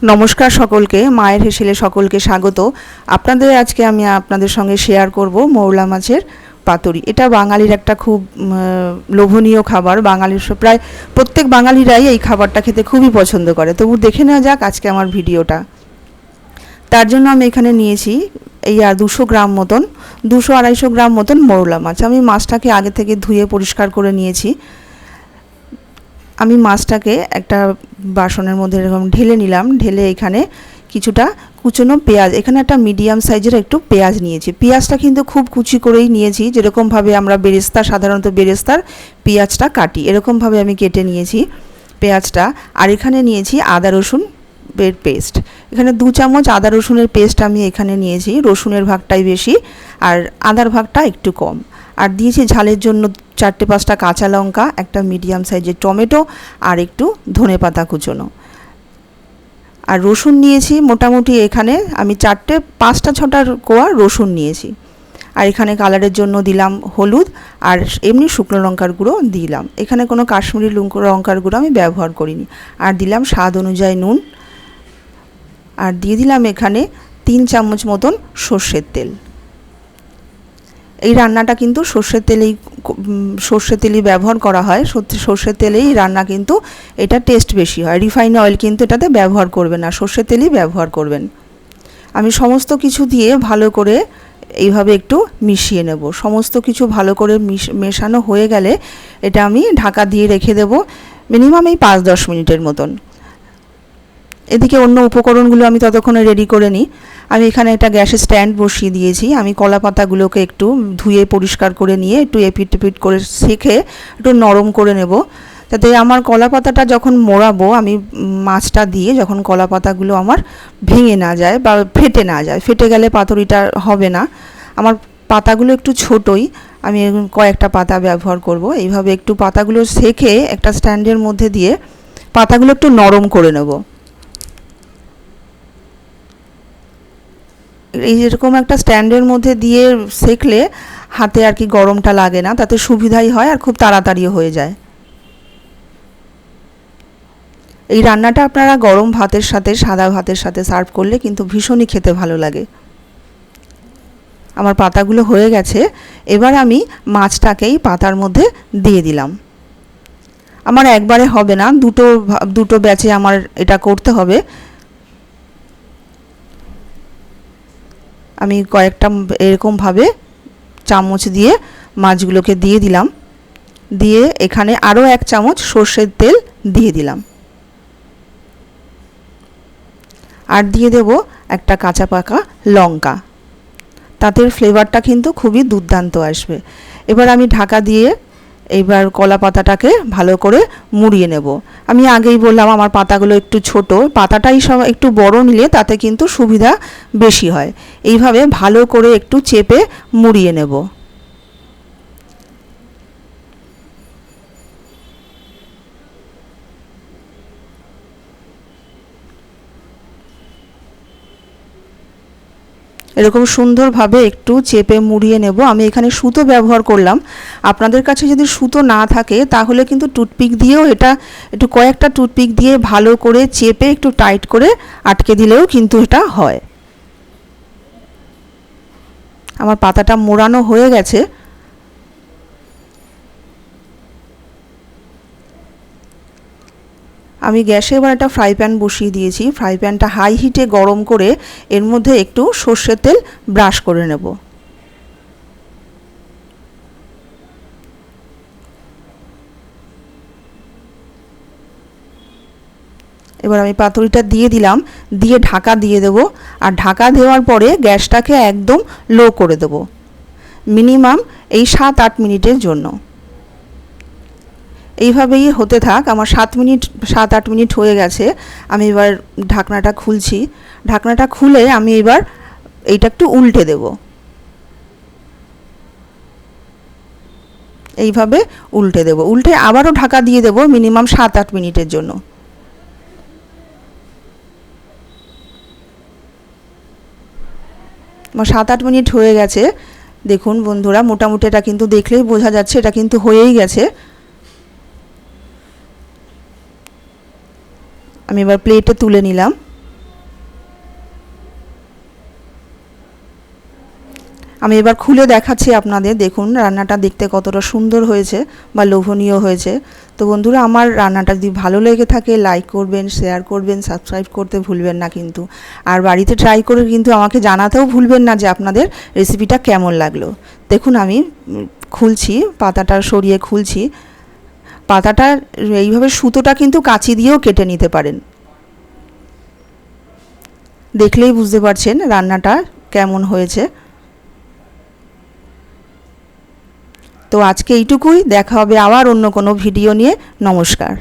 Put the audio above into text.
নমস্কার সকলকে, মায়ের হেসেলে সকলকে স্বাগত। আপনাদের আজকে আমি আপনাদের সঙ্গে শেয়ার করব মৌরলা মাছের পাতুরি। এটা বাঙালির একটা খুব লোভনীয় খাবার। বাঙালির প্রায় প্রত্যেক বাঙালিরাই এই খাবারটা খেতে খুবই পছন্দ করে। তবু দেখে নেওয়া যাক আজকে আমার ভিডিওটা। তার জন্য আমি এখানে নিয়েছি এই 200 গ্রাম মতন, 200-250 গ্রাম মতন মৌরলা মাছ। আমি মাছটাকে আগে থেকে ধুয়ে পরিষ্কার করে নিয়েছি। আমি মাছটাকে একটা বাসনের মধ্যে এরকম ঢেলে নিলাম। ঢেলে এখানে কিছুটা কুচনো পেঁয়াজ, এখানে একটা মিডিয়াম সাইজের একটু পেঁয়াজ নিয়েছি। পেঁয়াজটা কিন্তু খুব কুচি করেই নিয়েছি, যেরকমভাবে আমরা সাধারণত বেরেস্তার পেঁয়াজটা কাটি, এরকমভাবে আমি কেটে নিয়েছি পেঁয়াজটা। আর এখানে নিয়েছি আদা রসুন পেস্ট। এখানে 2 চামচ আদা রসুনের পেস্ট আমি এখানে নিয়েছি। রসুনের ভাগটাই বেশি আর আদার ভাগটা একটু কম। আর দিয়েছি ঝালের জন্য 4-5টা কাঁচা লঙ্কা, একটা মিডিয়াম সাইজের টমেটো আর একটু ধনেপাতা কুচোনো। আর রসুন নিয়েছি মোটামুটি, এখানে আমি 5-6টার কোয়া রসুন নিয়েছি। আর এখানে কালারের জন্য দিলাম হলুদ আর এমনি শুকনো লঙ্কার গুঁড়ো দিলাম। এখানে কোনো কাশ্মীরি লঙ্কার গুঁড়ো আমি ব্যবহার করিনি। আর দিলাম স্বাদ অনুযায়ী নুন। আর দিয়ে দিলাম এখানে 3 চামচ মতন সর্ষের তেল। এই রান্নাটা কিন্তু সর্ষের তেলেই ব্যবহার করা হয়। সর্ষের তেলেই রান্না কিন্তু এটা টেস্ট বেশি হয়। রিফাইন অয়েল কিন্তু এটাতে ব্যবহার করবেন না, সর্ষের তেলই ব্যবহার করবেন। আমি সমস্ত কিছু দিয়ে ভালো করে এইভাবে একটু মিশিয়ে নেব। সমস্ত কিছু ভালো করে মেশানো হয়ে গেলে এটা আমি ঢাকা দিয়ে রেখে দেব মিনিমাম এই 5-10 মিনিটের মতন। এদিকে অন্য উপকরণগুলো আমি ততক্ষণে রেডি করে নিই। আমি এখানে একটা গ্যাসের স্ট্যান্ড বসিয়ে দিয়েছি। আমি কলা পাতাগুলোকে একটু ধুয়ে পরিষ্কার করে নিয়ে একটু এপিট টেপিট করে সেঁকে একটু নরম করে নেব, যাতে আমার কলা পাতাটা যখন মোড়াবো আমি মাছটা দিয়ে, যখন কলা পাতাগুলো আমার ভেঙে না যায় বা ফেটে না যায়। ফেটে গেলে পাতুরিটা হবে না। আমার পাতাগুলো একটু ছোটোই, আমি কয়েকটা পাতা ব্যবহার করব। এইভাবে একটু পাতাগুলো সেঁকে একটা স্ট্যান্ডের মধ্যে দিয়ে পাতাগুলো একটু নরম করে নেব। এই যেরকম একটা স্ট্যান্ডের মধ্যে দিয়ে সেঁকলে হাতে আর কি গরমটা লাগে না, তাতে সুবিধাই হয় আর খুব তাড়াতাড়িও হয়ে যায়। এই রান্নাটা আপনারা গরম ভাতের সাথে, সাদা ভাতের সাথে সার্ভ করলে কিন্তু ভীষণই খেতে ভালো লাগে। আমার পাতাগুলো হয়ে গেছে। এবার আমি মাছটাকেই পাতার মধ্যে দিয়ে দিলাম। আমার একবারে হবে না, দুটো ব্যাচে আমার এটা করতে হবে। আমি কয়েকটা এরকমভাবে চামচ দিয়ে মাছগুলোকে দিয়ে দিলাম। দিয়ে এখানে আরও 1 চামচ সর্ষের তেল দিয়ে দিলাম। আর দিয়ে দেব একটা কাঁচা পাকা লঙ্কা, তাতে ফ্লেভারটা কিন্তু খুবই দুর্দান্ত আসবে। এবার আমি ঢাকা দিয়ে এইবার কলা পাতাটাকে ভালো করে মুড়িয়ে নেব। আমি আগেই বললাম আমার পাতাগুলো একটু ছোট, পাতাটাই সব একটু বড় নিলে তাতে কিন্তু সুবিধা বেশি হয়। এইভাবে ভালো করে একটু চেপে মুড়িয়ে নেব। এরকম সুন্দরভাবে একটু চেপে মুড়িয়ে নেব। আমি এখানে সুতো ব্যবহার করলাম। আপনাদের কাছে যদি সুতো না থাকে তাহলে কিন্তু টুথপিক দিয়েও এটা একটু কয়েকটা টুথপিক দিয়ে ভালো করে চেপে একটু টাইট করে আটকে দিলেও কিন্তু এটা হয়। আমার পাতাটা মোড়ানো হয়ে গেছে। আমি গ্যাসে এবার একটা ফ্রাই প্যান বসিয়ে দিয়েছি। ফ্রাই প্যানটা হাই হিটে গরম করে এর মধ্যে একটু সর্ষের তেল ব্রাশ করে নেব। এবার আমি পাতুরিটা দিয়ে দিলাম, দিয়ে ঢাকা দিয়ে দেব। আর ঢাকা দেওয়ার পরে গ্যাসটাকে একদম লো করে দেব মিনিমাম এই 7-8 মিনিটের জন্য। এইভাবেই হতে থাক। আমার 7-8 মিনিট হয়ে গেছে। আমি এবার ঢাকনাটা খুলছি। ঢাকনাটা খুলে আমি এবার এইটা একটু উল্টে দেব। এইভাবে উল্টে দেব, উল্টে আবারও ঢাকা দিয়ে দেব মিনিমাম 7-8 মিনিটের জন্য। আমার 7-8 মিনিট হয়ে গেছে। দেখুন বন্ধুরা, মোটামুটি এটা কিন্তু দেখলেই বোঝা যাচ্ছে এটা কিন্তু হয়েই গেছে। আমি এবার প্লেটে তুলে নিলাম। আমি এবার খুলে দেখাচ্ছি আপনাদের। দেখুন রান্নাটা দেখতে কতটা সুন্দর হয়েছে বা লোভনীয় হয়েছে। তো বন্ধুরা, আমার রান্নাটা যদি ভালো লেগে থাকে লাইক করবেন, শেয়ার করবেন, সাবস্ক্রাইব করতে ভুলবেন না কিন্তু। আর বাড়িতে ট্রাই করে কিন্তু আমাকে জানাতেও ভুলবেন না যে আপনাদের রেসিপিটা কেমন লাগলো। দেখুন আমি খুলছি, পাতাটা সরিয়ে খুলছি। পাতাটা এইভাবে সুতোটা কিন্তু কাঁচি দিয়েও কেটে নিতে পারেন। দেখলেই বুঝতে পারছেন রান্নাটা কেমন হয়েছে। তো আজকে এইটুকুই, দেখা হবে আবার অন্য কোনো ভিডিও নিয়ে। নমস্কার।